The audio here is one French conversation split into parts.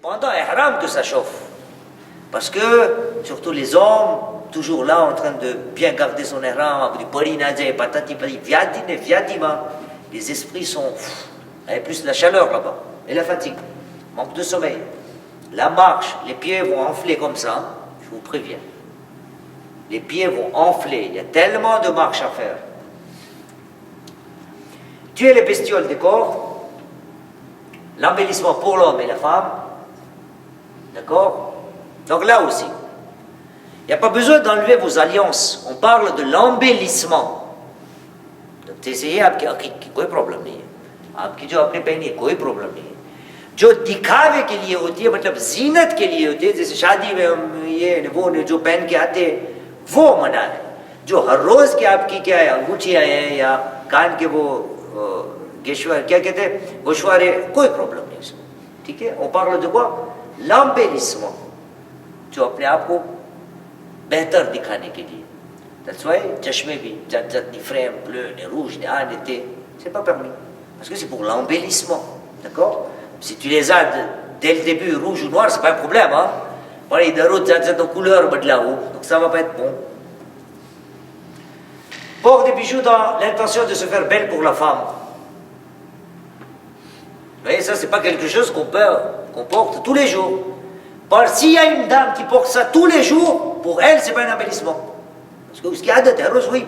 pendant ihram que ça chauffe. Parce que, surtout les hommes, toujours là en train de bien garder son ihram, les esprits sont... Et plus la chaleur là-bas, et la fatigue, manque de sommeil. La marche, les pieds vont enfler comme ça, je vous préviens. Les pieds vont enfler, il y a tellement de marches à faire. Tuer les bestioles des corps, l'embellissement pour l'homme et la femme, d'accord? Donc là aussi, il n'y a pas besoin d'enlever vos alliances, on parle de l'embellissement. Donc t'essayez, कोई प्रॉब्लम नहीं है, आपकी जो अपने पहनी है कोई प्रॉब्लम नहीं है, जो दिखावे के लिए होती है, मतलब जीनत के लिए होती है, जैसे शादी में हम ये वो जो पहन के आते हैं, वो मना है। जो हर रोज की आपकी क्या है, अंगूठियाँ हैं या कान के वो गेशवार क्या कहते हैं, गोशवारे, कोई प्रॉब्लम नहीं उसमें, ठीक है? on parle de quoi? L'embellissement, जो अपने आप को बेहतर दिखाने के लिए. That's why चश्मे भी जत ni frame bleu ni rouge ni A ni T, c'est pas permis, parce que c'est pour l'embellissement, d'accord? Si tu les as dès le début rouge ou noir, c'est pas un problème, hein? Voilà, il y a d'autres couleurs donc ça va pas être bon. Port des bijoux dans l'intention de se faire belle pour la femme. Vous voyez, ça c'est pas quelque chose qu'on porte tous les jours. S'il y a une dame qui porte ça tous les jours, pour elle c'est pas un embellissement. Parce que ce qui a de rose, oui,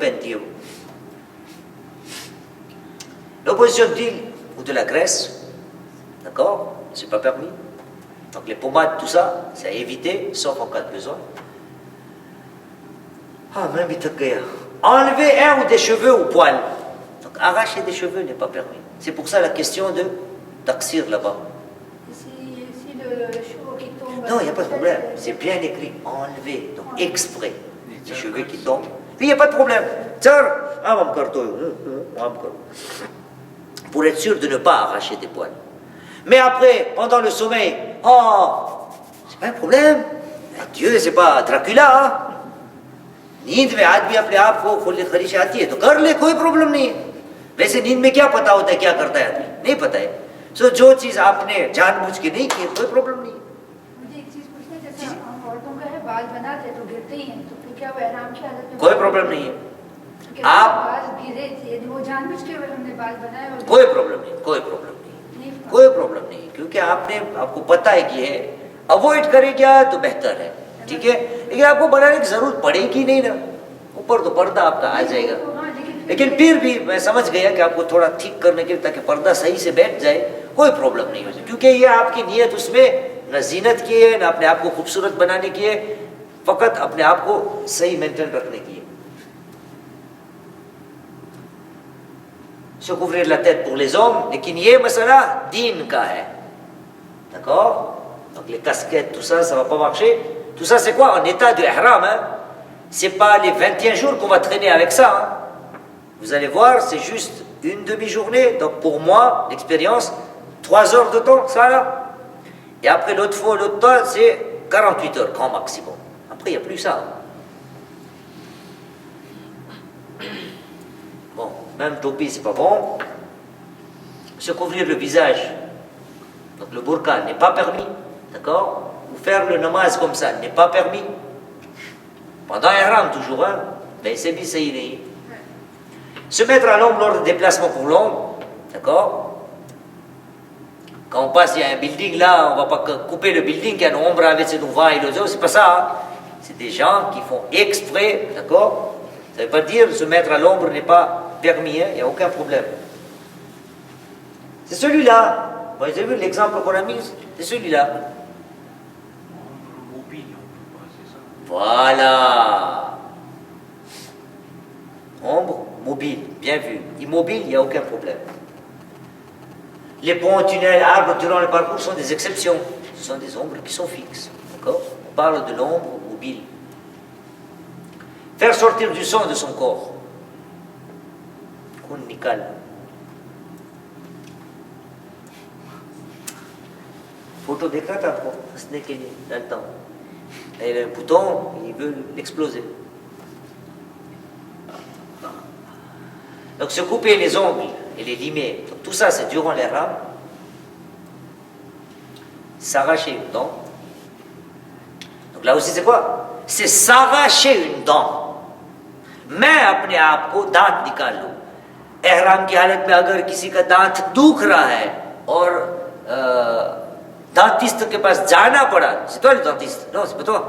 l'opposition d'huile ou de la graisse, d'accord, c'est pas permis. Donc les pommades, tout ça, c'est à éviter, sauf en cas de besoin. Ah, même enlever un ou des cheveux au poil. Donc arracher des cheveux n'est pas permis. C'est pour ça la question de taxir là-bas. Si le cheveu qui tombe... Non, il n'y a pas de problème. C'est bien écrit, enlever, donc exprès. Les cheveux qui tombent. Puis il n'y a pas de problème. Pour être sûr de ne pas arracher des poils. Mais après, pendant le sommeil, c'est pas un problème. Dieu, c'est pas Dracula, hein? नींद में आदमी अपने आप को खुली खरीश आती है तो कर ले, कोई प्रॉब्लम नहीं है. वैसे नींद में क्या पता होता है क्या करता है आदमी, नहीं पता है. सो जो चीज आपने जानबूझ के नहीं की, कोई प्रॉब्लम नहीं है. मुझे एक चीज पूछना है, जैसे हम औरतों का है बाल बनाते तो गिरते ही हैं, तो फिर क्या वो ihram की हालत में कोई प्रॉब्लम नहीं है. आप बाल गिरे थे, यदि वो जानबूझ के हमने बाल बनाए और कोई प्रॉब्लम नहीं, कोई प्रॉब्लम नहीं, कोई प्रॉब्लम नहीं, क्योंकि आपको पता है कि है, अवॉइड करेगा तो बेहतर है, ठीक है? लेकिन आपको बनाने की जरूरत पड़ेगी नहीं ना, ऊपर तो पर्दा आपका आ जाएगा. लेकिन फिर भी मैं समझ गया कि आपको थोड़ा ठीक करने के लिए, ताकि पर्दा सही से बैठ जाए, कोई प्रॉब्लम नहीं हो जाए, क्योंकि ये आपकी नीयत उसमें न जीनत की है, न अपने आप को खूबसूरत बनाने की है, फकत अपने आप को सही मेंटेन रखने की है. Se couvrir la tête pour les hommes, लेकिन ये मसला दीन का है, d'accord? Donc les casquettes, tout ça, ça va pas marcher. Tout ça, c'est quoi? En état de ihram, hein? C'est pas les 21 jours qu'on va traîner avec ça, hein? Vous allez voir, c'est juste une demi-journée. Donc pour moi, l'expérience, 3 heures de temps, ça là. Et après l'autre temps, c'est 48 heures, grand maximum. Après, il n'y a plus ça. Bon, même topi, c'est pas bon. Se couvrir le visage, donc le burqa n'est pas permis, d'accord? Ou faire le namaz comme ça n'est pas permis. Pendant ihram toujours, hein? Ben c'est bien, c'est iné. Se mettre à l'ombre lors de déplacement pour l'ombre, d'accord? Quand on passe, il y a un building là, on ne va pas couper le building, il y a une ombre avec ses nouveaux et l'autre, c'est pas ça, hein? C'est des gens qui font exprès, d'accord? Ça ne veut pas dire se mettre à l'ombre n'est pas permis, hein? Il n'y a aucun problème. C'est celui-là. Vous avez vu l'exemple qu'on a mis? C'est celui-là. Voilà. Ombre mobile, bien vu. Immobile, il n'y a aucun problème. Les ponts, tunnels, arbres durant le parcours sont des exceptions. Ce sont des ombres qui sont fixes. D'accord? On parle de l'ombre mobile. Faire sortir du sang de son corps. Nickel. Photo d'écran आपको हंसने के लिए डालता हूँ. Et le bouton, il veut l'exploser. Donc se couper les ongles et les limer, donc tout ça c'est durant l'ihram. s'arracher une dent. Donc là aussi c'est quoi? C'est s'arracher une dent. मैं अपने आप को दांत निकाल लूं. एहराम की हालत में अगर किसी का दांत दुख रहा है और दांतिस्ट के पास जाना पड़ा, c'est toi le dentiste? Non, c'est pas toi.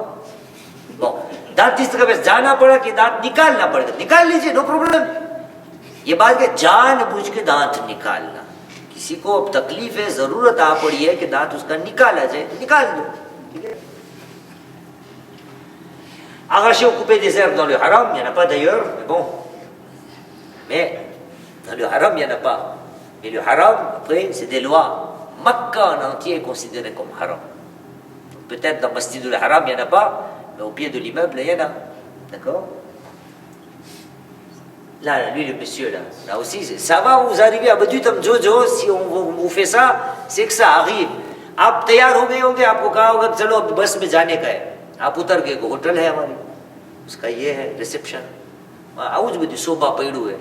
Bon, दांतिस्ट के पास जाना पड़ा कि दांत निकालना पड़ेगा, निकाल लीजिए, नो प्रॉब्लम. ये बात है जानबूझ के दांत निकालना. किसी को अब तकलीफ है, जरूरत आ पड़ी है कि दांत उसका निकाला जाए, तो निकाल दो. ठीक है. Arracher ou couper des herbes dans le haram, il n'y en a pas d'ailleurs, mais bon. Mais dans le haram, il n'y en a pas. Mais le haram, après, c'est des lois. Makkah en entier est considéré comme haram. Peut-être dans Masjid al-Haram, il n'y en a pas, mais au pied de l'immeuble, il y en a. D'accord? Là, lui, le monsieur, là aussi, ça va vous arriver à Badoutam Jojo, si on vous fait ça, c'est que ça arrive. आप तैयार हो गए होंगे, आपको कहा होगा चलो अब बस में जाने का है. आप उतर गए, होटल है हमारी, उसका ये है रिसेप्शन, આવું જ બધું શોભા પડ્યું હોય,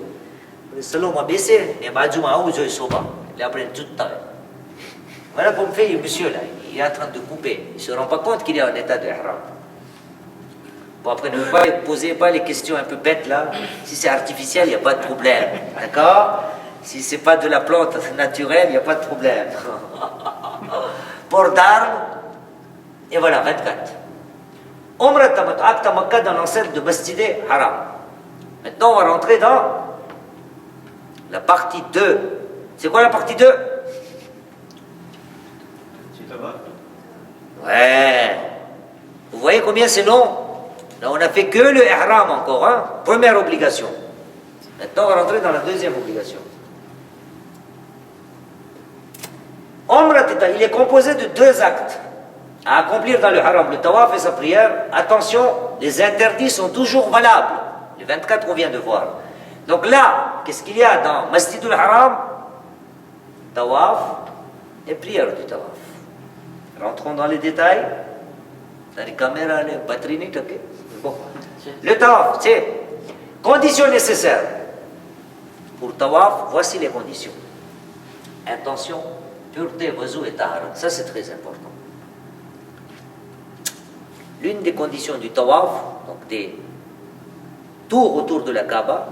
સલોમાં બેસે ને બાજુમાં આવું જોઈએ શોભા, એટલે આપણે જૂતતા હોય. Voilà comme fait le monsieur là, il est en train de couper, il ne se rend pas compte qu'il est en état de haram. Bon, après ne posez pas les questions un peu bêtes là, si c'est artificiel il n'y a pas de problème, d'accord? Si c'est pas de la plante naturelle il n'y a pas de problème. Port d'armes, et voilà 24. Umrah Tamattu à Makkah dans l'enceinte de Masjid Haram. Maintenant, on va rentrer dans la partie 2. C'est quoi la partie 2? Ouais. Vous voyez combien c'est long? Là, on n'a fait que le ihram encore, hein? Première obligation. Maintenant, on va rentrer dans la deuxième obligation. Umrah, il est composé de 2 actes à accomplir dans le haram, le tawaf et sa prière. Attention, les interdits sont toujours valables. Les 24 qu'on vient de voir. Donc là, qu'est-ce qu'il y a dans Masjid al-Haram? Tawaf et prière du tawaf. Rentrons dans les détails. Dans les caméras, les batteries, ok? Bon. Le tawaf, c'est conditions nécessaires. Pour tawaf, voici les conditions. Intention, pureté, wuzu et tahara. Ça, c'est très important. L'une des conditions du tawaf, donc des tours autour de la Kaaba,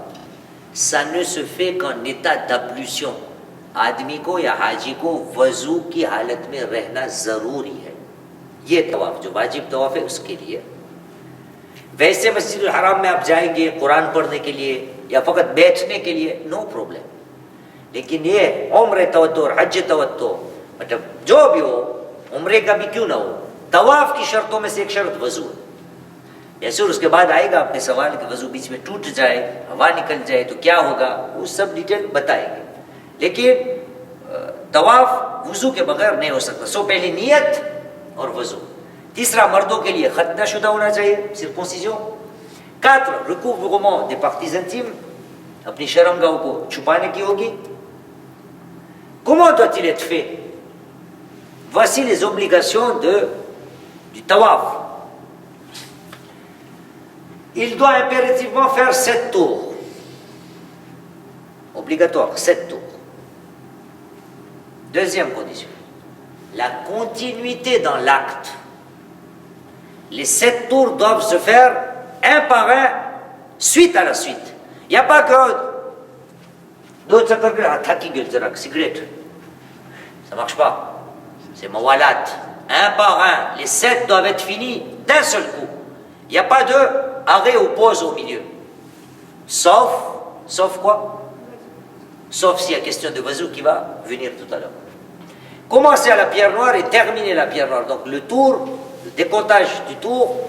ça ne se fait qu'en état d'ablution. आदमी को या हाजी को वजू की हालत में रहना ज़रूरी है. ये तवाफ जो वाजिब तवाफ है उसके लिए. वैसे मस्जिद अल हराम में आप जाएंगे कुरान पढ़ने के लिए या फ़कत बैठने के लिए, नो प्रॉब्लम. लेकिन ये उम्र तवत्तो और हज तवत्तो, मतलब जो भी हो, उम्रे का भी क्यों ना हो, तवाफ की शर्तों में से एक शर्त वजू है. ऐसे और उसके बाद आएगा आपके सवाल कि वजू बीच में टूट जाए, हवा निकल जाए तो क्या होगा, वो सब डिटेल बताएंगे. लेकिन तवाफ वजू के बगैर नहीं हो सकता. सो पहले नियत और वजू. तीसरा, मर्दों के लिए खतना शुदा होना चाहिए, circoncision. 4, recouvrement des parties intimes, अपनी शर्मगाहों को छुपाने की होगी. Comment doit-il être fait? Voici les obligations du tawaf. Il doit impérativement faire 7 tours. Obligatoire, 7 tours. Deuxième condition, la continuité dans l'acte. Les 7 tours doivent se faire un par un, suite à la suite. Il n'y a pas que d'autres cigarette. Ça ne marche pas. C'est mawalat. Un par un. Les 7 doivent être finis d'un seul coup. Il n'y a pas de arrêt ou pause au milieu. Sauf quoi? Sauf s'il y a question de wazou qui va venir tout à l'heure. Commencer à la pierre noire et terminer la pierre noire. Donc le tour, le décomptage du tour,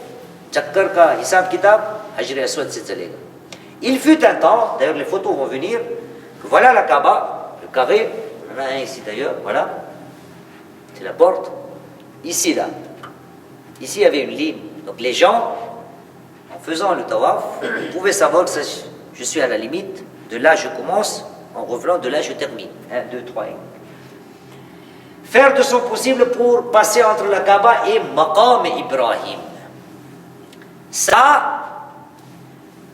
chakkar ka hisab kitab, Hajr Aswad se chalega. Il fut un temps, d'ailleurs les photos vont venir, que voilà la Kaaba, le carré, on en a un ici d'ailleurs, voilà, c'est la porte, ici là, ici il y avait une ligne. Donc les gens, en faisant le tawaf, pouvaient savoir que ça, je suis à la limite, de là je commence, en revenant de là je termine. 1, 2, 3. Faire de son possible pour passer entre la Kaaba et Maqam Ibrahim. Ça,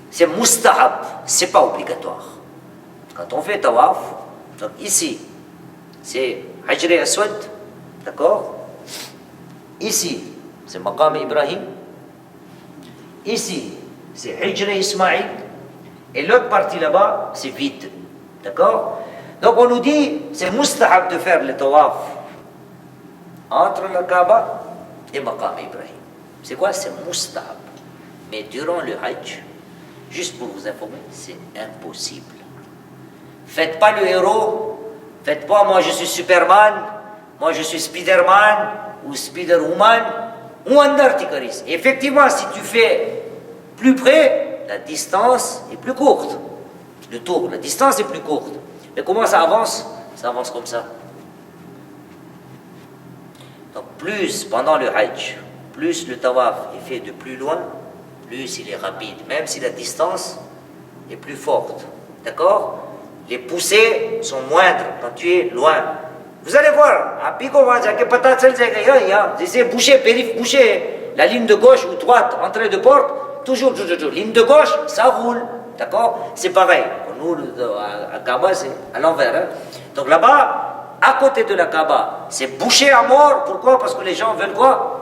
c'est mustahab, c'est pas obligatoire. Quand on fait tawaf, donc ici, c'est Hajr Aswad, d'accord? Ici, c'est Maqam Ibrahim. Ici, c'est Hijr Ismaïl. Et l'autre partie là-bas, c'est vide. D'accord? Donc on nous dit, c'est mustahab de faire le tawaf entre la Kaaba et Maqam Ibrahim. C'est quoi? C'est mustahab. Mais durant le Hajj, juste pour vous informer, c'est impossible. Faites pas le héros, faites pas moi je suis Superman, moi je suis Spiderman ou Spiderwoman, ou Andartikaris. Effectivement, si tu fais plus près, la distance est plus courte. Le tour, la distance est plus courte. Mais comment ça avance? Ça avance comme ça. Donc plus pendant le Hajj, plus le tawaf est fait de plus loin, plus il est rapide, même si la distance est plus forte. D'accord? Les poussées sont moindres quand tu es loin. Vous allez voir, à Pico, c'est bouché, périph' bouché. La ligne de gauche ou droite, entrée de porte, toujours. Ligne de gauche, ça roule. D'accord? C'est pareil. Nous, à Kaaba, c'est à l'envers. Hein? Donc là-bas, à côté de la Kaaba, c'est bouché à mort. Pourquoi? Parce que les gens veulent quoi?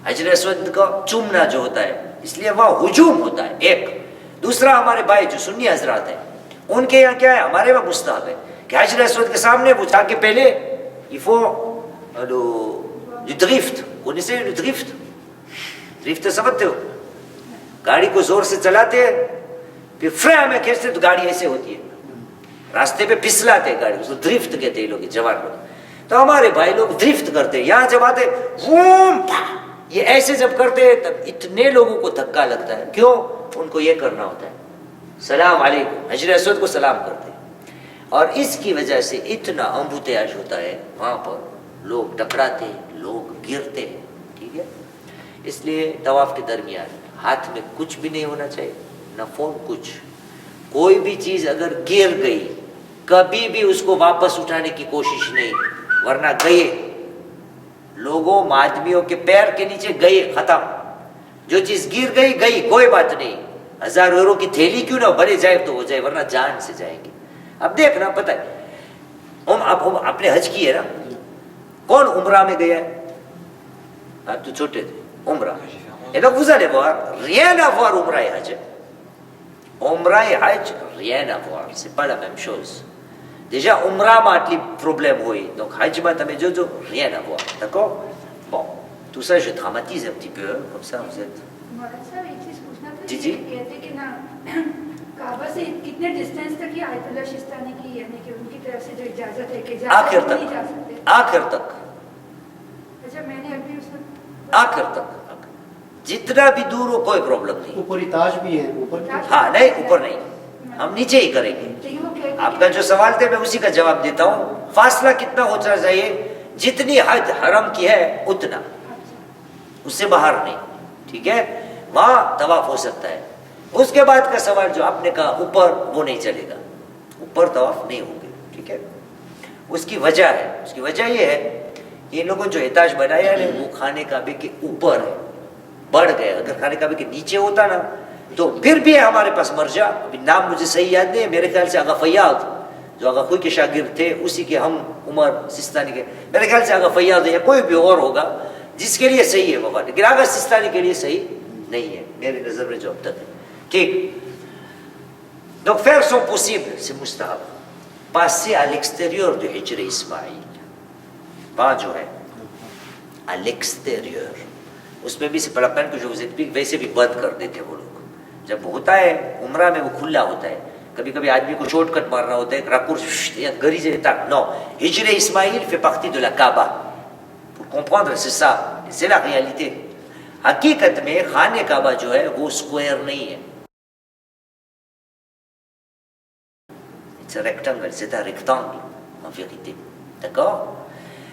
हजर अस्वद का चूमना जो होता है, इसलिए वहाँ हुजूम होता है एक। दूसरा हमारे भाई जो सुन्नी हजरात हैं, उनके यहाँ क्या है, हमारे वहाँ मुस्ताहब है कि हजर अस्वद के सामने वो जाके पहले il faut du drift. Connaissez le drift? Drift समझते हो? गाड़ी को जोर से चलाते हैं, फिर फ्रेम में खींचते तो गाड़ी ऐसे होती है, रास्ते पे फिसलाते हैं गाड़ी, उसको ड्रिफ्ट कहते हैं लोग, जवान लोग। तो हमारे भाई लोग ड्रिफ्ट करते हैं, यहाँ जब आते वूम, ये ऐसे जब करते हैं तब इतने लोगों को धक्का लगता है। क्यों? उनको ये करना होता है, सलाम अलैकुम, हजर अस्वद को सलाम करते हैं। और इसकी वजह से इतना अम्बुतेयाज होता है वहाँ पर, लोग टकराते हैं, लोग गिरते हैं। ठीक है, इसलिए तवाफ के दरमियान हाथ में कुछ भी नहीं होना चाहिए, न फोन कुछ। कोई भी चीज अगर गिर गई, कभी भी उसको वापस उठाने की कोशिश नहीं, वरना गए लोगों आदमियों के पैर के नीचे गए, खत्म। जो चीज गिर गई गई, कोई बात नहीं। 1000 यूरो की थैली क्यों ना भरे जाए तो हो जाए, वरना जान से जाएंगे। अब देखना, पता है हम अपने हज की है ना, कौन उम्रा में गया है? आप तो छोटे थे, उम्रा। Et donc vous allez voir, rien à voir Umrah et Hajj. Umrah et Hajj, rien à voir, c'est pas la même chose. Déjà, Umrah m'a atli problème, oui. Donc Hajj m'a tamé jojo, rien à voir. D'accord? Bon, tout ça je dramatise un petit peu, hein, comme ça vous êtes. जी जी कहते कि ना काबा से कितने डिस्टेंस तक ये आयतुल्लाह शिस्तानी की, यानी कि उनकी तरफ से जो इजाजत है कि आखिर तक, नहीं जा सकते। आखिर तक, अच्छा, मैंने अभी उसमें आखिर तक, जितना भी दूर हो कोई प्रॉब्लम नहीं। ऊपर ताज भी है, ऊपर। हाँ नहीं, ऊपर नहीं, हम नीचे ही करेंगे। आपका जो सवाल थे मैं उसी का जवाब देता हूँ। फासला कितना होना चाहिए? जितनी हद हरम की है उतना, उससे बाहर नहीं। ठीक है, वहां तवाफ हो सकता है। उसके बाद का सवाल जो आपने कहा ऊपर, वो नहीं चलेगा, ऊपर तवाफ नहीं होंगे। ठीक है, उसकी वजह है, उसकी वजह ये है कि इन लोगों जो एहताज बनाया है वो खाने काबे के ऊपर है, बढ़ गए। अगर खाने काबे के नीचे होता ना तो फिर भी है हमारे पास मर्जा, अभी नाम मुझे सही याद नहीं है, मेरे ख्याल से आगा फैयाद जो आगा खुद के शागिर्द थे, उसी के हम उमर सिस्तानी के, मेरे ख्याल से आगा फैयाद है या कोई भी और होगा जिसके लिए सही है वफा, लेकिन आगा सिस्तानी के लिए सही नहीं है मेरी नजर में जो अब तक है। ठीक, donc faire son possible, c'est mustahab. Passer à l'extérieur du Hijr Ismaïl, pas जो है à l'extérieur, उसमें भी c'est pas la peine que je vous explique, वैसे भी बंद कर देते वो लोग। जब होता है उम्रा में वो खुला होता है, कभी कभी आदमी को शॉर्टकट मारना होता है, raccourci या गरी से तक। non, Hijr Ismaïl fait partie de la Kaaba. Pour comprendre, c'est ça, c'est la réalité. हकीकत में खाने काबा जो है वो स्क्वायर नहीं है, it's a rectangle, c'est un rectangle en vérité. D'accord?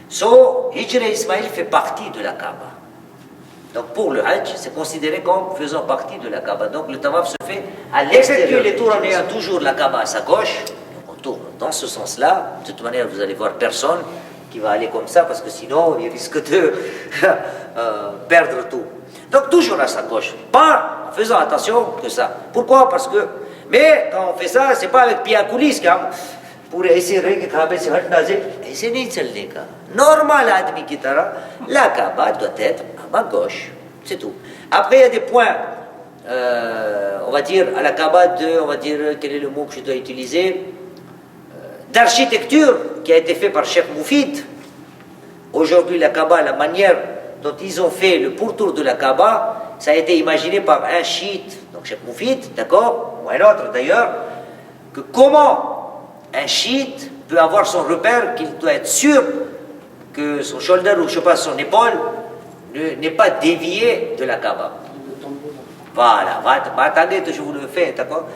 So, Hijr Ismaïl fait partie de la Kaaba. Donc pour le Hajj, c'est considéré comme faisant partie de la Kaaba. Donc le tawaf se fait à l'extérieur. Les tours en ayant toujours la Kaaba à sa gauche, on tourne dans ce sens-là. De toute manière, vous allez voir personne qui va aller comme ça, parce que sinon, il risque de perdre tout. Donc toujours à sa gauche, pas en faisant attention que ça. Pourquoi? Parce que, mais quand on fait ça, c'est pas avec pied à coulisses, पूरे ऐसे रहे कि खाबे से हट ना जाए, ऐसे नहीं चलने का, नॉर्मल आदमी की तरह la Kaaba doit être à ma gauche, c'est tout. Après il y a des points, on va dire à la Kaaba de, on va dire quel est le mot que je dois utiliser, d'architecture qui a été fait par Cheikh Moufid. Aujourd'hui la Kaaba, la manière dont ils ont fait le pourtour de la Kaaba, ça a été imaginé par un chiite, donc Cheikh Moufid, d'accord, ou un autre d'ailleurs, que comment un chiite peut avoir son repère, qu'il doit être sûr que son shoulder ou je sais pas, son épaule n'est pas dévié de la Kaaba. Voilà, je vous le fais, d'accord.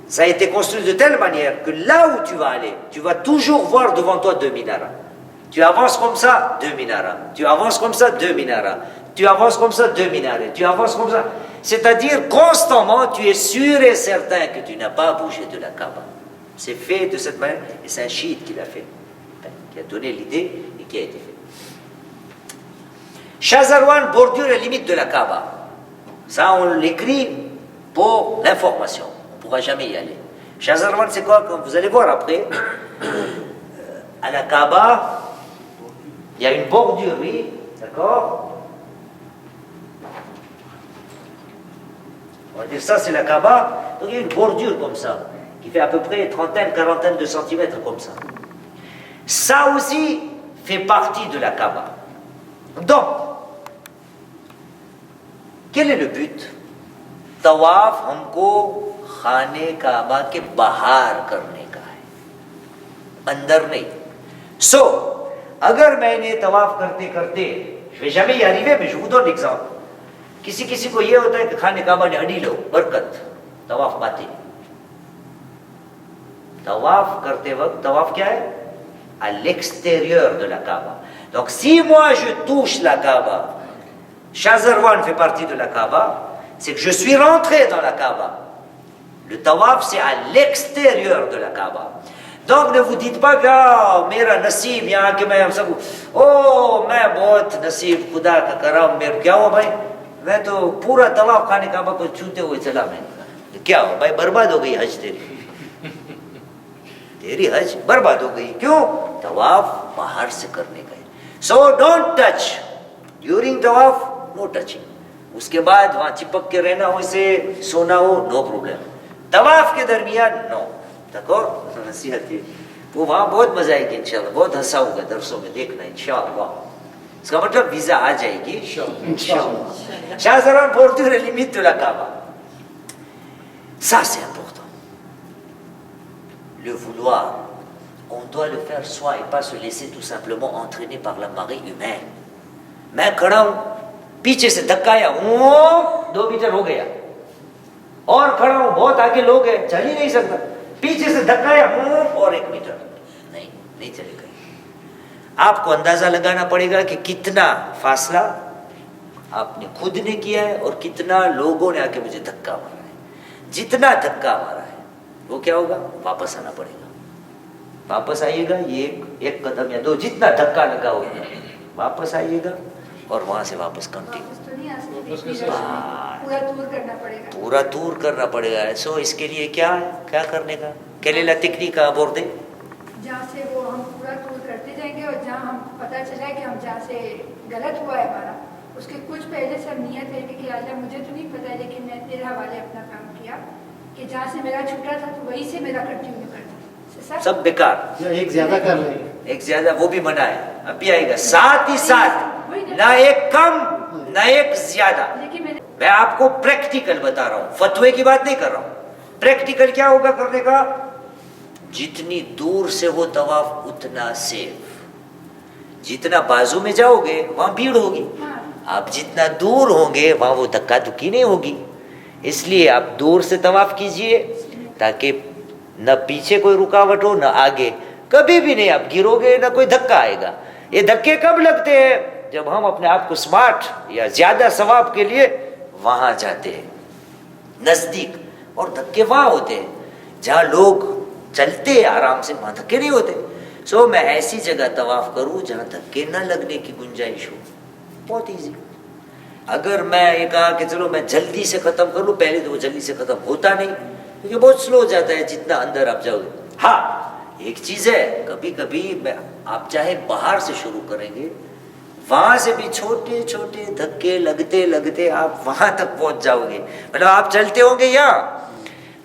Ça a été construit de telle manière que là où tu vas aller, tu vas toujours voir devant toi 2 minarets. Tu avances comme ça, 2 minarets. Tu avances comme ça, 2 minarets. Tu avances comme ça, 2 minarets. Tu avances comme ça. C'est-à-dire, constamment, tu es sûr et certain que tu n'as pas bougé de la Kaaba. C'est fait de cette manière, et c'est un chiite qui l'a fait, qui a donné l'idée et qui a été fait. Shazarwan, bordure et limite de la Kaaba. Ça, on l'écrit pour l'information. On ne pourra jamais y aller. Shazarwan, c'est quoi? Comme vous allez voir après, à la Kaaba, il y a une bordure, oui, d'accord? On va dire ça, c'est la Kaaba. Donc il y a une bordure comme ça, qui fait à peu près trentaine, quarantaine de centimètres comme ça. Ça aussi fait partie de la Kaaba. Donc, quel est le but? Tawaf हमको खाने काबा के बाहर करने का है, अंदर नहीं. So, अगर मैंने तवाफ करते करते, je vais jamais y arriver, mais je vous donne l'exemple. किसी को ये होता है कि खाने काबा ने अड़ी लो, बरकत, तवाफ बातिल. तवाफ करते वक्त, तवाफ क्या है? À l'extérieur de la Kaaba. Donc si moi je touche la Kaaba, Shazarwan fait partie de la Kaaba, c'est que je suis rentré dans la Kaaba. Le tawaf c'est à l'extérieur de la Kaaba. Donc ne vous dites pas que oh, मेरा नसीब यहाँ के मैं सब oh मैं बहुत नसीब खुदा का करम मेरे क्या हुआ भाई मैं तो पूरा तवाफ खाने काबा को छूते हुए चला मैं क्या हो भाई बर्बाद हो गई हज तेरी हज बर्बाद हो गई क्यों तवाफ बाहर से करने का है सो डोंट टच ड्यूरिंग तवाफ नो टचिंग उसके बाद वहां चिपक के रहना हो इसे सोना हो नो प्रॉब्लम तवाफ के दरमियान नो देखो नसीहत है वो वहां बहुत मजा आएगी इंशाल्लाह बहुत हंसाऊंगा दरसों में देखना इंशाल्लाह इसका मतलब वीजा आ जाएगी इंशाल्लाह Shazarwan bordure les limites de la Kaaba ça c'est important le vouloir on doit le faire soi et pas se laisser tout simplement entraîner par la marée humaine मैं खड़ा हूं पीछे से धक्काया 2 मीटर हो गया और खड़ा हूं बहुत आगे लोग हैं चल ही नहीं सकता पीछे से धक्काया और 1 मीटर नहीं चलेगा आपको अंदाजा लगाना पड़ेगा कि कितना फासला आपने खुद ने किया है और कितना लोगों ने आके मुझे धक्का मारा है जितना धक्का मारा है वो क्या होगा वापस आना पड़ेगा वापस आइएगा ये एक कदम या 2 जितना धक्का लगा होगा वापस आइएगा और वहां से वापस कंटिन्यू पूरा टूर करना पड़ेगा सो इसके लिए क्या है क्या करने का quelle est la technique à aborder जहाँ से वो हम पूरा टूर करते जाएंगे और जहाँ हम पता चला कि हम जहाँ से गलत हुआ है हमारा उसके कुछ पहले से नियत है कि अल्लाह मुझे तो नहीं पता लेकिन मैं तेरे हवाले अपना काम किया कि जहाँ से मेरा छूटा था तो वहीं से मेरा कंटिन्यू करना सब बेकार एक ज्यादा कर रहे हैं एक ज्यादा वो भी मना है अभी आएगा साथ ही साथ ना एक कम ना एक ज्यादा मैं आपको प्रैक्टिकल बता रहा हूँ फतवे की बात नहीं कर रहा हूँ प्रैक्टिकल क्या होगा करने का जितनी दूर से हो तवाफ उतना सेफ जितना बाजू में जाओगे वहां भीड़ होगी आप जितना दूर होंगे वहां वो धक्का धुक्की नहीं होगी इसलिए आप दूर से तवाफ कीजिए ताकि न पीछे कोई रुकावट हो न आगे कभी भी नहीं आप गिरोगे न कोई धक्का आएगा ये धक्के कब लगते हैं जब हम अपने आप को स्मार्ट या ज्यादा सवाब के लिए वहां जाते हैं नजदीक और धक्के वहां होते हैं जहां लोग चलते आराम से वहां धक्के नहीं होते सो मैं ऐसी जगह तवाफ करूं जहां धक्के न लगने की गुंजाइश हो बहुत इजी अगर मैं ये कहा कि चलो मैं जल्दी से खत्म कर लूं पहले तो वो जल्दी से खत्म होता नहीं क्योंकि बहुत स्लो हो जाता है जितना अंदर आप जाओगे हाँ एक चीज़ है, कभी कभी आप चाहे बाहर से शुरू करेंगे, वहां से भी छोटे छोटे धक्के लगते लगते आप वहां तक पहुंच जाओगे। मतलब आप चलते होंगे यहाँ,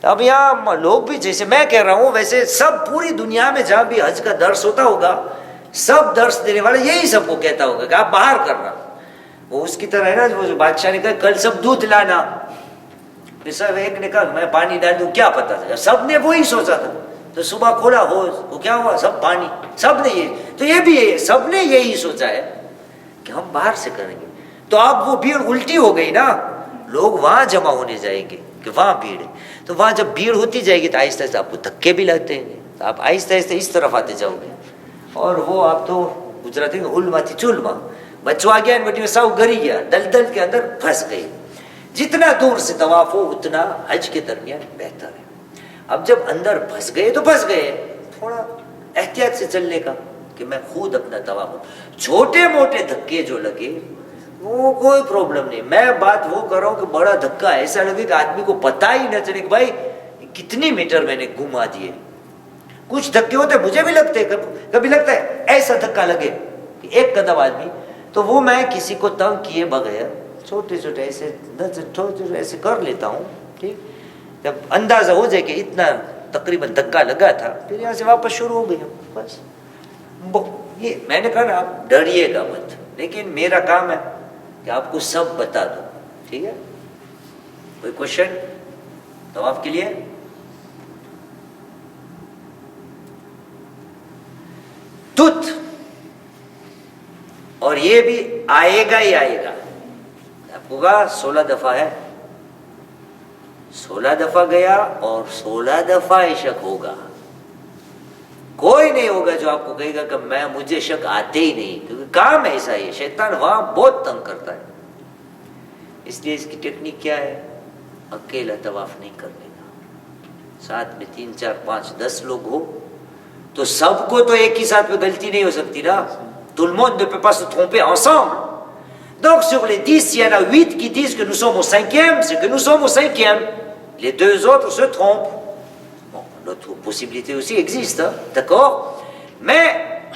तो अब यहाँ लोग भी जैसे मैं कह रहा हूँ वैसे सब पूरी दुनिया में जहाँ भी हज का दर्श होता होगा, सब दर्श देने वाला यही सबको कहता होगा कि आप बाहर करना। वो उसकी तरह है ना, वो जो बादशाह ने कहा कल सब दूध लाना, सब एक ने कहा मैं पानी डाल दूं, क्या पता था, सबने वो ही सोचा था। तो सुबह खोला हो वो क्या हुआ, सब पानी, सबने ये, तो ये भी है, सबने यही सोचा है कि हम बाहर से करेंगे। तो अब वो भीड़ उल्टी हो गई ना, लोग वहां जमा होने जाएंगे कि वहां भीड़ है। तो वहां जब भीड़ होती जाएगी तो आहिस्ता आहिस्ता आपको धक्के भी लगते हैं, तो आप आहिस्ता आहिस्ता इस तरफ आते जाओगे। और वो आप तो गुजराती में उल्मा थी चुल्मा, बच्चों आ गया, बेटी में सब गरी गया, दलदल के अंदर फंस गए। जितना दूर से तवाफ हो उतना हज के दरमियान बेहतर है। अब जब अंदर फंस गए तो फंस गए, थोड़ा एहतियात से चलने का कि मैं खुद अपना तवाफ, छोटे मोटे धक्के जो लगे वो कोई प्रॉब्लम नहीं। मैं बात वो कर रहा हूँ कि बड़ा धक्का ऐसा लगे कि आदमी को पता ही न चले कि भाई कितनी मीटर मैंने घुमा दिए। कुछ धक्के होते मुझे भी लगते हैं, कभी लगता है ऐसा धक्का लगे कि एक कदम आदमी, तो वो मैं किसी को तंग किए बगैर छोटे छोटे ऐसे कर लेता हूँ। ठीक, जब अंदाजा हो जाए कि इतना तकरीबन धक्का लगा था, फिर यहाँ से वापस शुरू हो गया बस। ये मैंने कहा ना, आप डरिएगा मत, लेकिन मेरा काम है कि आपको सब बता दो। ठीक है, कोई क्वेश्चन तो आपके लिए? तुत, और ये भी आएगा ही आएगा। आपको कहा 16 दफा है, 16 दफा गया और 16 दफा ही शक होगा। कोई नहीं होगा जो आपको कहेगा कि मैं, मुझे शक आते ही नहीं, क्योंकि काम ऐसा है, शैतान वहां बहुत तंग करता है। इसलिए इसकी टेक्निक क्या है, अकेला तवाफ नहीं करने का, साथ में 3, 4, 5, 10 लोग हो तो सबको तो एक ही साथ में गलती नहीं हो सकती ना। Tout le monde ne peut pas se tromper ensemble. Donc sur les 10, il y en a 8 qui disent que nous sommes au 5e, c'est que nous sommes au 5e. Les 2 autres se trompent. Bon, l'autre possibilité aussi existe, hein, d'accord? Mais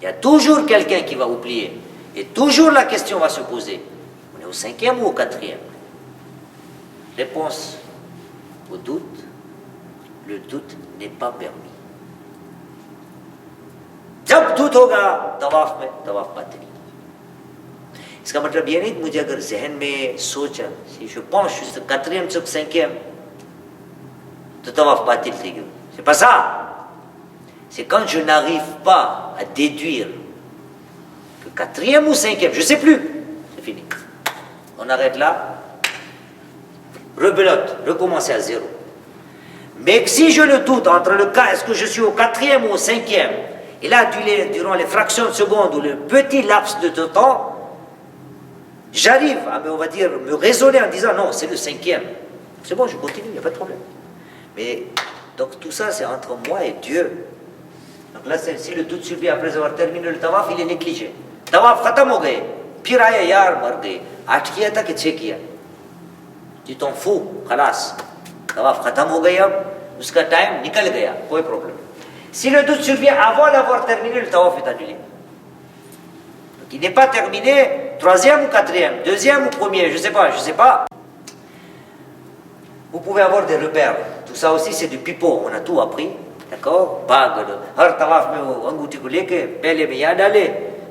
il y a toujours quelqu'un qui va oublier. Et toujours la question va se poser. On est au 5e ou au 4e? Réponse au doute. Le doute n'est pas permis. जब दूत होगा तवाफ में, तवाफ बातिल। इसका मतलब ये नहीं कि मुझे अगर जहन में सोचा si je pense juste 4e sur 5e तो तवाफ बातिल થઈ ગયું, c'est pas ça. C'est quand je n'arrive pas à déduire que 4e ou 5e, je sais plus, c'est fini, on arrête là, rebelote, recommencer à zéro. Mais si je le doute entre le cas est-ce que je suis au 4e ou au 5e, et là, durant les fractions de secondes ou le petit laps de temps, j'arrive à, on va dire, me raisonner en disant non, c'est le 5e. C'est bon, je continue, il n'y a pas de problème. Mais, donc tout ça, c'est entre moi et Dieu. Donc là, si le doute survient après avoir terminé le tawaf, il est négligé. Tawaf khatam ho gaye, phir aaya yaar mar gaye, 8 kiya tha ki 6 kiya. Tu t'en fous, khalas. Tawaf khatam ho gaya, uska time nikal gaya, koi problème. Si le doute survient avant d'avoir terminé, le tawaf est annulé. Donc il n'est pas terminé 3e ou 4e, 2e ou 1er, je ne sais pas. Vous pouvez avoir des repères. Tout ça aussi, c'est du pipeau. On a tout appris. D'accord? Bague. Har tawaf mein अंगूठी को लेके पहले में यहाँ डाले,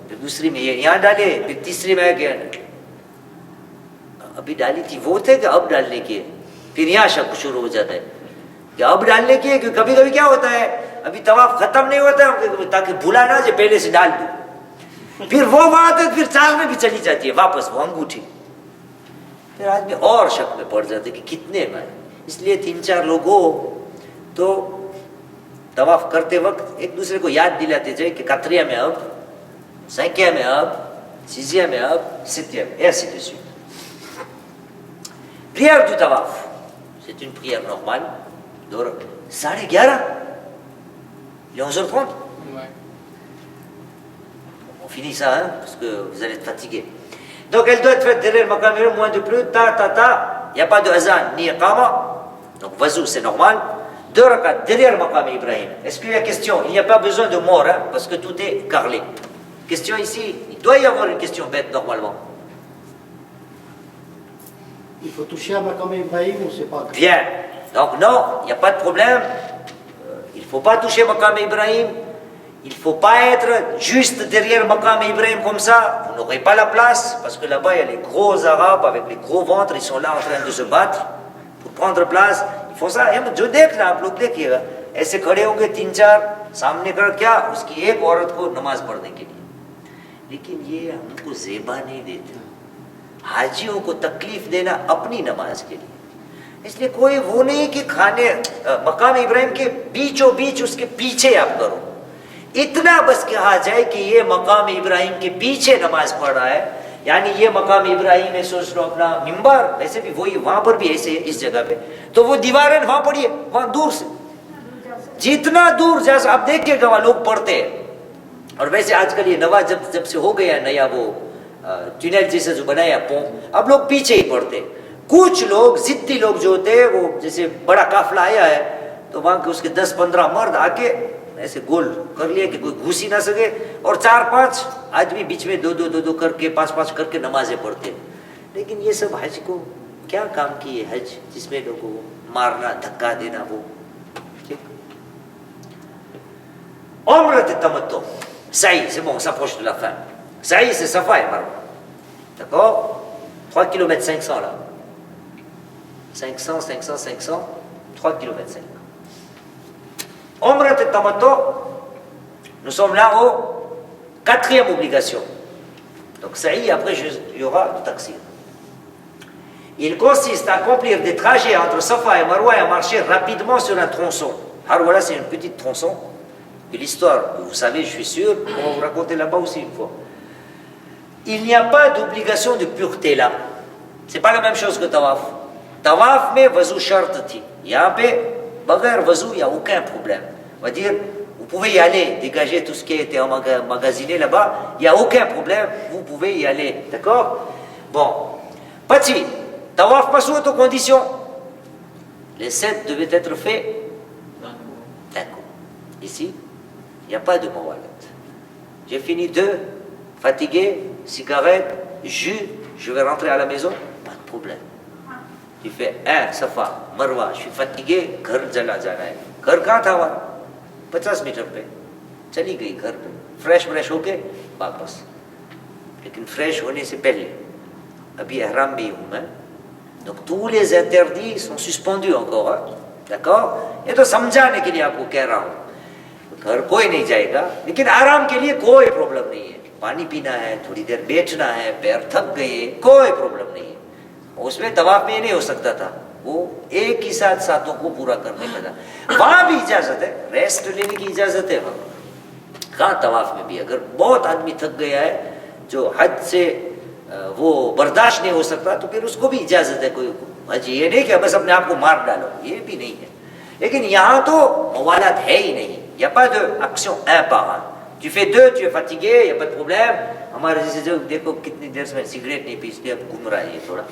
फिर दूसरी में यहाँ डाले, फिर तीसरी में क्या अभी डाली थी वो थे कि अब डालने की है, फिर यहाँ शक शुरू हो जाता है कि अब डालने की है। क्योंकि कभी कभी क्या होता है, अभी तवाफ खत्म नहीं होता है, ताकि भूला ना जाए पहले से डाल दो, फिर वो बात है, फिर 4 में भी चली जाती है वापस वो अंगूठी, फिर आदमी और शक में पड़ जाते कि कितने में। इसलिए 3-4 लोग हो तो तवाफ करते वक्त एक दूसरे को याद दिलाते जाए कि 4e में अब, 5e में अब, 6e में अब, 7e, et ainsi de suite. Prière du tawaf, c'est une prière normale. 11:30, il est 11h30. Ouais. On finit ça, hein, parce que vous allez être fatigué. Donc elle doit être faite derrière le maqam moins de plus, ta, il n'y a pas de azan ni iqama. Donc wazou c'est normal. 2 rakats derrière Maqam Ibrahim. Est-ce qu'il y a question? Il n'y a pas besoin de mort, hein, parce que tout est carrelé. Question ici, il doit y avoir une question bête normalement. Il faut toucher à Maqam Ibrahim ou c'est pas grave? Bien. Donc non, il n'y a pas de problème. Il ne faut pas toucher Maqam Ibrahim. Il ne faut pas être juste derrière Maqam Ibrahim comme ça. Vous n'aurez pas la place, parce que là-bas, il y a les gros Arabes avec les gros ventres. Ils sont là en train de se battre pour prendre place. Ils font ça. जो देख रहे हैं आप लोग देखिएगा ऐसे खड़े होंगे 3-4 सामने कर क्या उसकी एक औरत को नमाज पढ़ने के लिए. लेकिन ये हमको ज़ेबा नहीं देते. हाजियों को तकलीफ देना अपनी नमाज के लिए. इसलिए कोई वो नहीं कि खाने मकाम इब्राहिम के बीचों बीच उसके पीछे आप करो. इतना बस कहा जाए कि ये मकाम इब्राहिम के पीछे नमाज पढ़ रहा है, यानी ये मकाम इब्राहिम है, सोच लो अपना मिंबर, वैसे भी वही वहां पर भी ऐसे है इस जगह पे, तो वो दीवारें वहां पढ़िए, वहां दूर से जितना दूर जैसा आप देखिएगा वहां लोग पढ़ते हैं. और वैसे आजकल ये नवा जब से हो गया नया वो टनल जैसे जो बनाया पोंग, अब लोग पीछे ही पढ़ते. कुछ लोग जिद्दी लोग जो होते हैं वो जैसे बड़ा काफिला आया है तो वहां के उसके 10-15 मर्द आके ऐसे गोल कर लिए कि कोई घुस ही ना सके, और 4-5 आदमी बीच में 2-2 करके 5-5 करके नमाजें पढ़ते. लेकिन ये सब हज को क्या काम किए हज जिसमें लोगों को मारना धक्का देना वो ठीक. Omrat et tamato. Saï, c'est bon, on s'approche de la fin. Saï, c'est Safa et Marwa. D'accord? 3 km 500 là. 500, 500, 500, 3 km 500. Omrat et tamato, nous sommes là au 4e obligation. Donc Saï, après il y aura le taxir. Il consiste à accomplir des trajets entre Safa et Marwa et à marcher rapidement sur un tronçon. Alors voilà, c'est une petite tronçon. Et l'histoire, vous savez, je suis sûr, on va vous raconter là-bas aussi une fois. Il n'y a pas d'obligation de pureté là. C'est pas la même chose que Tawaf. Tawaf, mais Vazou Shartati. यहाँ पे बगैर वजू il n'y a aucun problème. On va dire, vous pouvez y aller, dégager tout ce qui a été emmagasiné là-bas, il n'y a aucun problème, vous pouvez y aller. D'accord? Bon. Petit, Tawaf pas sous autre condition. Les 7 devaient être faits d'un coup. Ici, il n'y a pas de mawalat. J'ai fini 2, fatigué, cigarette, jus, je vais rentrer à la maison, pas de problème. Tu fais 1, Safa, Marwa, je suis fatigué, घर चला जाना है. घर कहाँ था वहाँ? 50 मीटर पे. चली गई घर पे. फ्रेश होके वापस. लेकिन फ्रेश होने से पहले, अभी ihram में हूँ मैं. Donc tous les interdits sont suspendus encore. Hein? D'accord? ये तो समझाने के लिए आपको कह रहा हूँ. घर कोई नहीं जाएगा, लेकिन आराम के लिए कोई प्रॉब्लम नहीं है. पानी पीना है, थोड़ी देर बैठना है, पैर थक गए, कोई प्रॉब्लम नहीं है. उसमें तवाफ में नहीं हो सकता था, वो एक ही साथ सातों को पूरा करने का था. वहां भी इजाजत है, रेस्ट लेने की इजाजत है वहां. कहाँ तवाफ में भी अगर बहुत आदमी थक गया है, जो हज से वो बर्दाश्त नहीं हो सकता, तो फिर उसको भी इजाजत है. कोई हज ये नहीं कि बस अपने आप को मार डालो, ये भी नहीं है. लेकिन यहाँ तो मवालात है ही नहीं. Il n'y a pas d'action un par un. Tu fais 2, tu es fatigué, il n'y a pas de problème. हमारे जैसे जो देखो कितनी देर से सिगरेट नहीं पी, इसलिए अब घूम रहा है ये थोड़ा.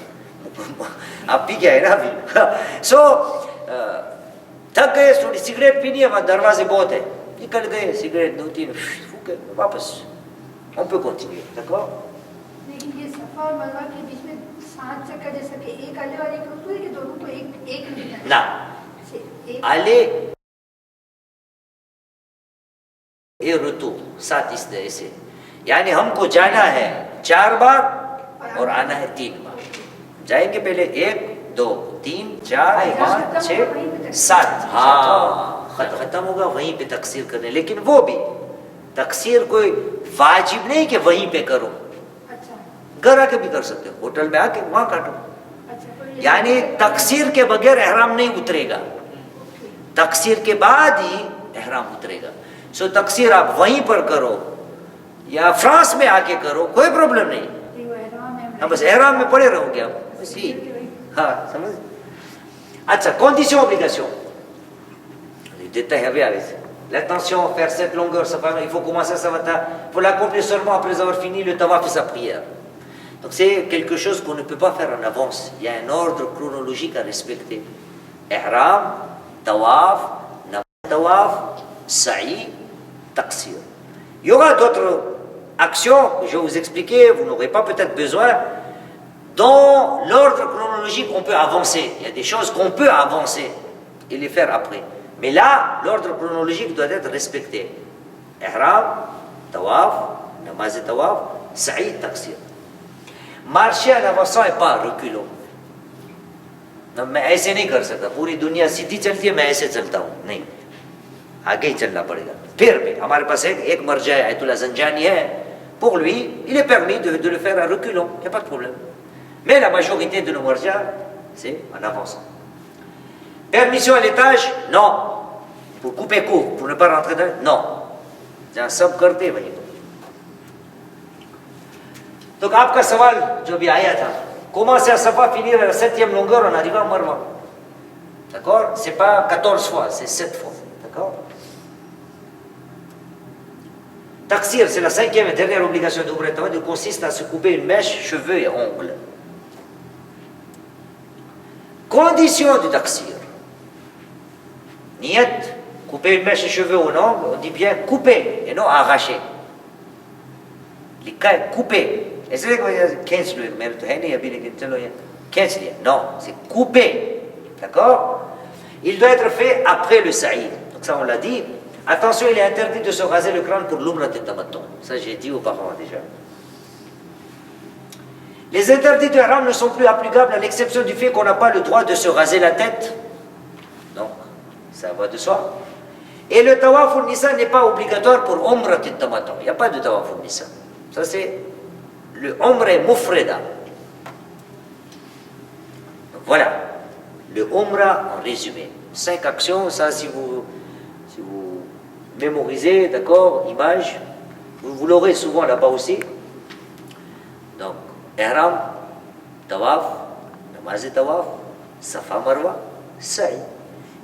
आप पी क्या है ना अभी. सो थक गए, थोड़ी सिगरेट पीनी है, वहाँ दरवाजे बहुत है, निकल गए सिगरेट 2-3 फूके, वापस on peut continuer. D'accord? लेकिन ये सफा और मरवा के बीच में 7 चक्कर जैसा कि एक आले वाले को तो है कि दोनों को एक मिनट ना aller et retour 7 ऐसे, यानी हमको जाना है 4 बार और आना है 3 बार. जाएंगे पहले 1, 2, 3, 4, 5, 6, 7. हाँ, खत्म होगा वहीं पे तकसीर करने. लेकिन वो भी तकसीर कोई वाजिब नहीं कि वहीं पे करो. घर आके भी कर सकते हो, होटल में आके वहां काटो. यानी तकसीर के बगैर एहराम नहीं उतरेगा, तकसीर के बाद ही एहराम उतरेगा. सो तकसीर आप वहीं पर करो या फ्रांस में आके करो, कोई प्रॉब्लम नहीं. हाँ, बस एहराम में पड़े रहोगे आप. हाँ, समझ. अच्छा, condition obligation. Les détails avec l'attention, faire cette longueur, il faut commencer ça va. Il faut l'accomplir seulement après avoir fini le tawaf et sa prière. Donc c'est quelque chose qu'on ne peut pas faire en avance. Il y a un ordre chronologique à respecter. Ihram, tawaf, namaz tawaf, sa'i, taqsir. Il y aura d'autres actions que je vais vous expliquer, vous n'aurez pas peut-être besoin. Dans l'ordre chronologique, on peut avancer. Il y a des choses qu'on peut avancer et les faire après. Mais là, l'ordre chronologique doit être respecté. Ihram, tawaf, namaz tawaf, sa'i, taqsir. Marcher en avançant et pas en reculant. Non, मैं ऐसे नहीं कर सकता, पूरी दुनिया सीधी चलती है, मैं ऐसे चलता हूँ, नहीं, आगे ही चलना पड़ेगा. फिर भी हमारे पास एक मर्जा है, Ayatollah Zanjani है, pour lui, il est permis de le faire en reculant, il n'y a pas de problème. Mais la majorité de nos marjas, c'est en avançant. Permission à l'étage? Non. Pour couper court, pour ne pas rentrer dans... Non. C'est un सब करते भाई. Donc आपका सवाल जो भी आया था, commencer à Safa, finir à la 7e longueur en arrivant à Marwa. D'accord? C'est pas 14 fois, c'est 7 fois. D'accord? Taqsir, c'est la 5e et dernière obligation d'Umrah Tawaf, qui consiste à se couper une mèche, cheveux et ongles. Condition du taqsir. Niyat, couper une mèche et cheveux ou ongles, on dit bien couper et non arracher. Les cas couper. Est-ce que quinze le mérite non, c'est couper. D'accord? Il doit être fait après le sa'i. Donc ça on l'a dit. Attention, il est interdit de se raser le crâne pour l'umrah de tamattu. Ça j'ai dit auparavant déjà. Les interdits de haram ne sont plus applicables à l'exception du fait qu'on n'a pas le droit de se raser la tête. Donc, ça va de soi. Et le tawaf al-nisa n'est pas obligatoire pour umrah de tamattu. Il n'y a pas de tawaf al-nisa. Ça c'est le umrah mufreda. Donc voilà, le umrah en résumé. 5 actions, ça si vous mémorisez, d'accord, image, vous l'aurez souvent là-bas aussi. Donc, ihram, tawaf, namaz tawaf, safa marwa, sa'i.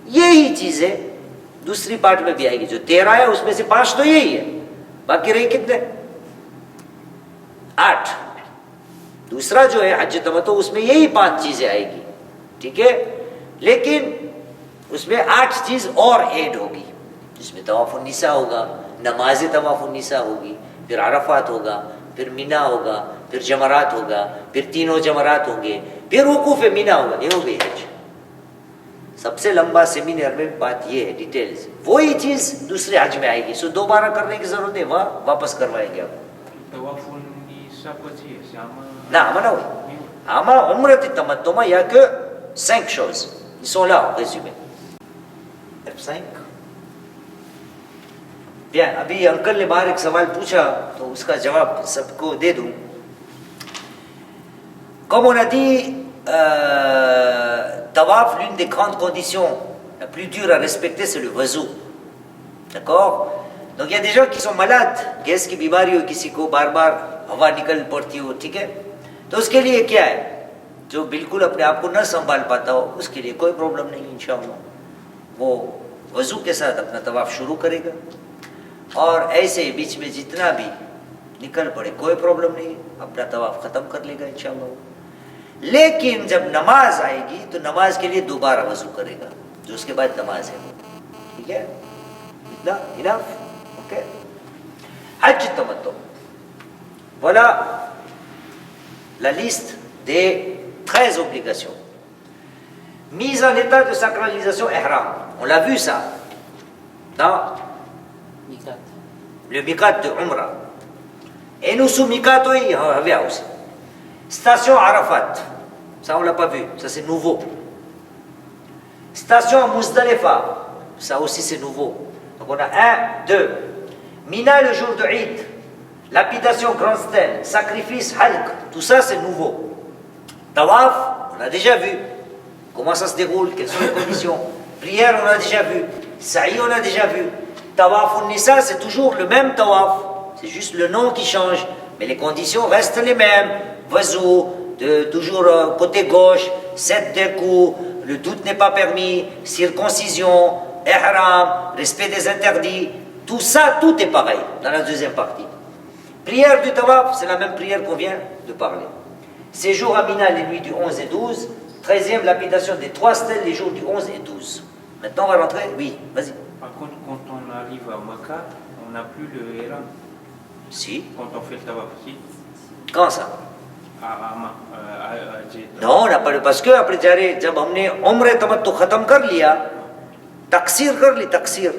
यही चीजें दूसरी पार्ट में भी आएगी. जो 13 है उसमें से 5 तो यही है, बाकी रही कितने? 8. दूसरा जो है हज तमत्तु, उसमें यही 5 चीजें आएगी. ठीक है, लेकिन उसमें 8 चीज और ऐड होगी, जिसमें तवाफ निसा होगा, नमाज तवाफ निसा होगी, फिर अरफात होगा, फिर मीना होगा, फिर जमरात होगा, फिर तीनों जमरात होंगे, फिर वकूफ मीना होगा. ये हो गई हज. सबसे लंबा सेमिनार में बात ये है, डिटेल्स. वही चीज दूसरे हज में आएगी. सो दोबारा करने की जरूरत है, वहां वापस करवाएंगे आप. Non, oui. Ama umrat tamattu, il n'y a que 5 choses. Ils sont là en résumé. F5. Bien, अभी अंकल ने बाहर एक सवाल पूछा तो उसका जवाब सबको दे दूं. Comme on a dit, tawaf, l'une des grandes conditions la plus dure à respecter, c'est le wazou. D'accord? Donc il y a des gens qui sont malades, gas की बीमारी हो किसी को, बार बार हवा निकल पड़ती हो, ठीक है, तो उसके लिए क्या है, जो बिल्कुल अपने आप को न संभाल पाता हो, उसके लिए कोई प्रॉब्लम नहीं. इंशाअल्लाह वो वजू के साथ अपना तवाफ शुरू करेगा और ऐसे बीच में जितना भी निकल पड़े कोई प्रॉब्लम नहीं, अपना तवाफ खत्म कर लेगा इंशाअल्लाह. लेकिन जब नमाज आएगी तो नमाज के लिए दोबारा वजू करेगा, जो उसके बाद नमाज है. ठीक है, इतना इनफ. ओके, हज तमत्तु. Voilà la liste des 13 obligations. Mise en état de sacralisation ihram. On l'a vu ça dans le miqat de Umrah. Et nous sous miqat aussi. Station Arafat. Ça on l'a pas vu, ça c'est nouveau. Station Muzdalifa. Ça aussi c'est nouveau. Donc on a 1, 2. Mina le jour de Eid. Lapidation grand stèle, sacrifice halq, tout ça c'est nouveau. Tawaf, on a déjà vu comment ça se déroule, quelles sont les conditions. Prière, on a déjà vu. Sa'i, on a déjà vu. Tawaf nisa, c'est toujours le même tawaf, c'est juste le nom qui change, mais les conditions restent les mêmes. Wazou, toujours côté gauche, 7 d'un coup, le doute n'est pas permis, circoncision, ihram, respect des interdits, tout ça, tout est pareil dans la deuxième partie. Prière du tawaf, c'est la même prière qu'on vient de parler. Séjour à Mina les nuits du 11 et 12. 13e, lapidation des 3 stèles les jours du 11 et 12. Maintenant, on va rentrer. Oui, vas-y. Par contre, quand on arrive à Makkah, on n'a plus le ihram. Si. Quand on fait le tawaf ici, Quand ça? à Jeddah. Non, on n'a pas le. Parce que après, जब हमने उम्र तमत्तु खत्म कर लिया, तकसीर कर ली, तकसीर,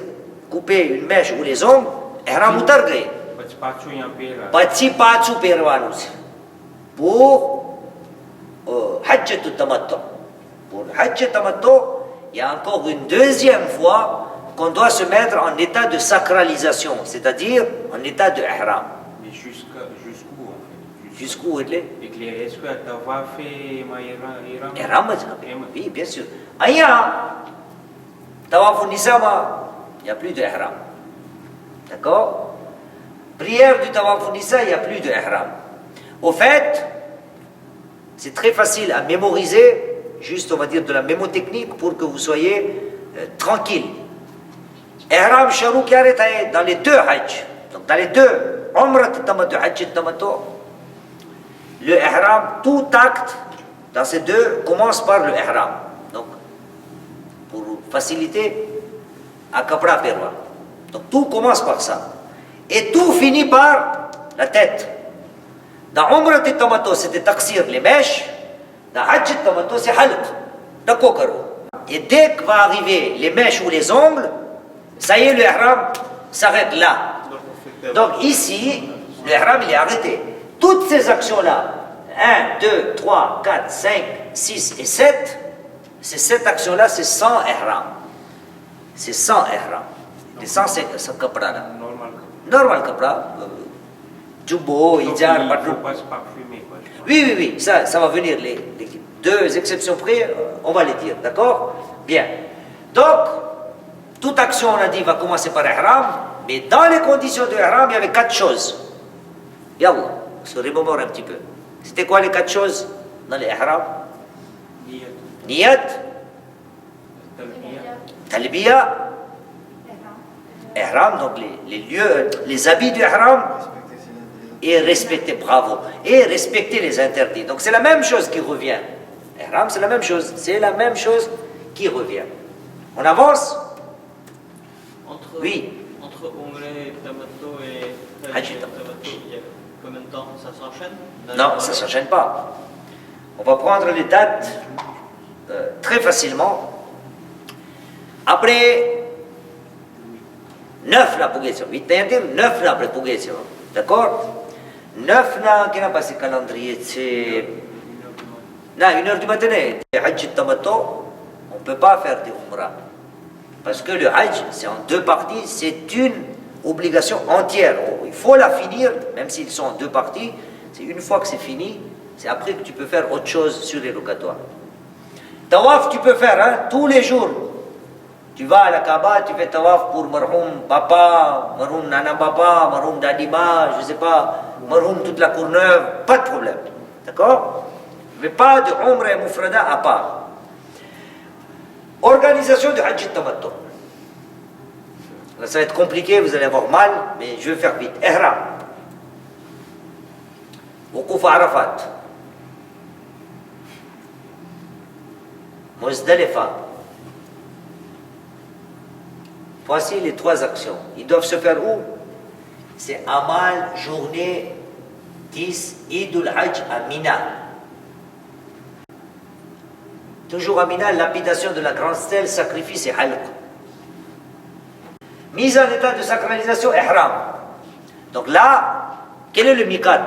couper une mèche ou les ongles, ihram उतर गए. પછી પાછું અહીંયા પહેરા. પછી પાછું પહેરવાનું છે pour Hajjat al-Tamattu. Pour Hajjat al-Tamattu, il y a encore une deuxième fois qu'on doit se mettre en état de sacralisation, c'est-à-dire en état de ihram. Mais jusqu'où en fait? Jusqu'où il est? Est-ce que le tawaf fait ma ihram? Ihram, oui, bien sûr. Aïe, Tawaf al-Nisa, il n'y a plus de ihram. D'accord? Prière du Tawaf al-Nisa, il n'y a plus de ihram. Au fait, c'est très facile à mémoriser, juste on va dire de la mémotechnique pour que vous soyez tranquille. Ihram Sharu qui arrête dans les deux Hajj, donc dans les deux, Umrah al-Tamattu, Hajj al-Tamattu, le ihram, tout acte dans ces deux commence par le ihram. Donc, pour faciliter, à Kapra Perwa. Donc tout commence par ça. Et tout finit par la tête. Dans Umrah al-Tamattu, c'était taksir, les mèches. Dans Hajj al-Tamattu, c'est halq, d'accord. Et dès que va arriver les mèches ou les ongles, ça y est, le ihram s'arrête là. Donc ici, le ihram il est arrêté. Toutes ces actions-là, 1, 2, 3, 4, 5, 6 et 7, ces 7 actions-là, c'est sans ihram. C'est sans ihram. C'est sans kapra là. Normal kapra. Jumbo, hijab, Il ne padrou. faut pas se parfumer. Quoi. Oui, ça va venir. Les deux exceptions près, on va les dire, d'accord? Bien. Donc, toute action, on a dit, va commencer par ihram, mais dans les conditions de ihram, il y avait 4 choses. Yallah, on se remémore un petit peu. C'était quoi les 4 choses dans les ihram? Niyat, talbiya, ihram, donc les lieux, les habits du ihram, et respecter, bravo, et respecter les interdits. Donc c'est la même chose qui revient. Ihram, c'est la même chose. C'est la même chose qui revient. On avance? Oui. Entre Umrah et Tamattu et Hajj Tamattu, il y a combien de temps ça s'enchaîne? Non, ça ne s'enchaîne pas. On va prendre les dates très facilement. Après 9 là pour dire 8 9 là pour dire d'accord? 9 là qui n'a pas ce calendrier c'est non 1h du matin Hajj al-Tamattu on ne peut pas faire des Umrah parce que le Hajj c'est en 2 parties, c'est une obligation entière. Il faut la finir même s'ils sont en 2 parties. C'est une fois que c'est fini, c'est après que tu peux faire autre chose sur les locatoires. Tawaf tu peux faire tous les jours. Tu vas à la Kaaba, tu fais tawaf pour marhoum papa, marhoum nana papa, marhoum dadima, je sais pas, marhoum toute la Courneuve, pas de problème. D'accord? Mais pas de Umrah et Mufrada à part. Organisation du Hajj al-Tamattu. Là, ça va être compliqué, vous allez avoir mal, mais je vais faire vite. Ihram. Wukuf Arafat. Muzdalifa. Voici les 3 actions. Ils doivent se faire où? C'est Amal, journée 10, Eid al-Hajj à Mina. Toujours à Mina, lapidation de la grande stèle, sacrifice et halq. Mise en état de sacralisation, ihram. Donc là, quel est le miqat?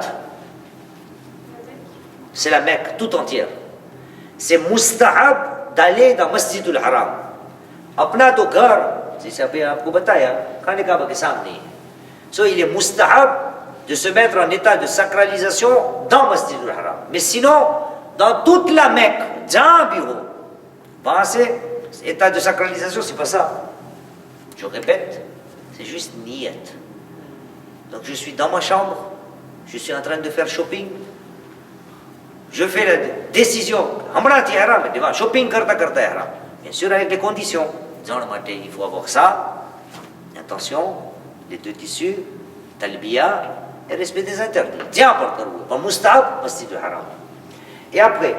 C'est la Mecque tout entière. C'est mustahab d'aller dans Masjid al-Haram. Apna to ghar, जैसे अभी आपको बताया खाने काबा के सामने ही. So il est mustahab de se mettre en état de sacralisation dans Masjid al-Haram. Mais sinon, dans toute la Mecque, jहाँ भी हो, वहाँ से état de sacralisation, c'est pas ça. Je répète, c'est juste niyat. Donc je suis dans ma chambre, je suis en train de faire shopping, je fais la décision, hamrati ihram, devant shopping karta ihram. Bien sûr avec des conditions. Dans le matin, il faut avoir ça, attention, les 2 tissus, talbiya et respect des interdits. Tiens, pour mustahab, Masjid al-Haram. Et après,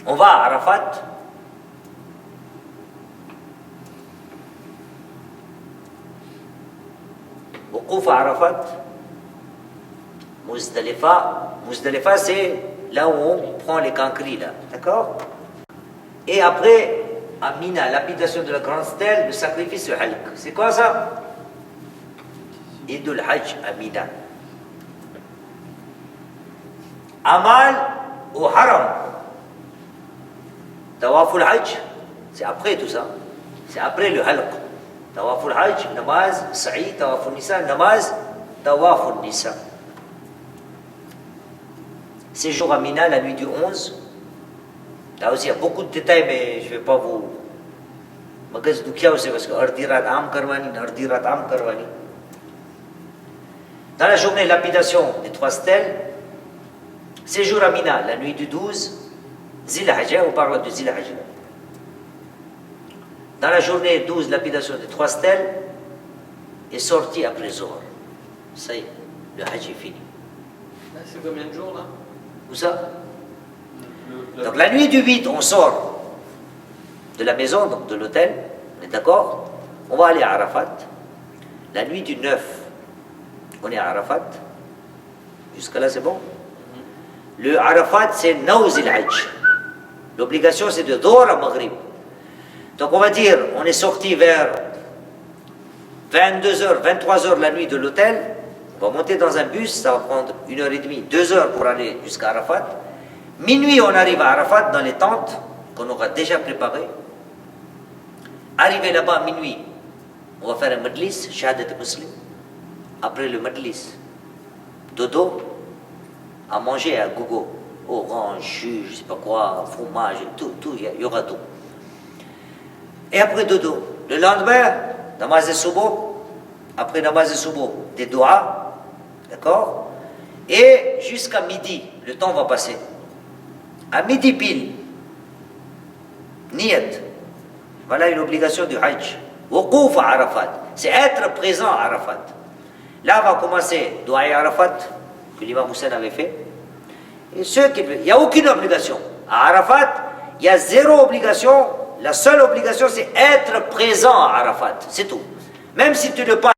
on va à Arafat, Wuqouf à Arafat, Muzdalifa. Muzdalifa, c'est là où on prend les cancris, là. D'accord? Et après, à Mina, lapidation de la grande stèle, le sacrifice du halq. C'est quoi ça? Idul Hajj à Mina. Amal au Haram. Tawaful Hajj, c'est après tout ça. C'est après le halq. Tawaful Hajj, namaz, sa'i, tawaful Nisa, namaz, tawaful Nisa. Séjour à Mina, la nuit du 11. Là aussi, il y a beaucoup de détails, mais je ne vais pas vous. Magas Dukia aussi, parce que Ardirat Am Karwani, Ardirat Am Karwani. Dans la journée, lapidation des 3 stèles. Séjour à Mina, la nuit du 12. Zil Hajja, on parle de Zil Hajja. Dans la journée 12, lapidation des 3 stèles. Et sortie après Zohar. Ça y est, le Hajj est fini. C'est combien de jours là? Où ça? Donc la nuit du 8, on sort de la maison, donc de l'hôtel, on est d'accord? On va aller à Arafat. La nuit du 9, on est à Arafat. Jusqu'à là, c'est bon? Le Arafat, c'est Nawzil Hajj. L'obligation, c'est de Dhuhr à Maghrib. Donc on va dire, on est sorti vers 22h, 23h la nuit de l'hôtel. On va monter dans un bus, ça va prendre 1h30, 2h pour aller jusqu'à Arafat. Minuit, on arrive à Arafat dans les tentes qu'on aura déjà préparées. Arrivé là-bas à minuit, on va faire un majlis, shahadat muslim. Après le majlis, dodo, à manger à gogo, orange, jus, je sais pas quoi, fromage, tout, il y aura tout. Et après dodo, le lendemain, namaz de subo, après namaz de subo, des doigts, d'accord? Et jusqu'à midi, le temps va passer. À midi pile, niyat, voilà une obligation du Hajj. Wuqouf à Arafat, c'est être présent à Arafat. Là, on va commencer Doua Arafat, que l'imam Hussein avait fait. Et il n'y a aucune obligation. À Arafat, il y a 0 obligation. La seule obligation, c'est être présent à Arafat. C'est tout. Même si tu ne pas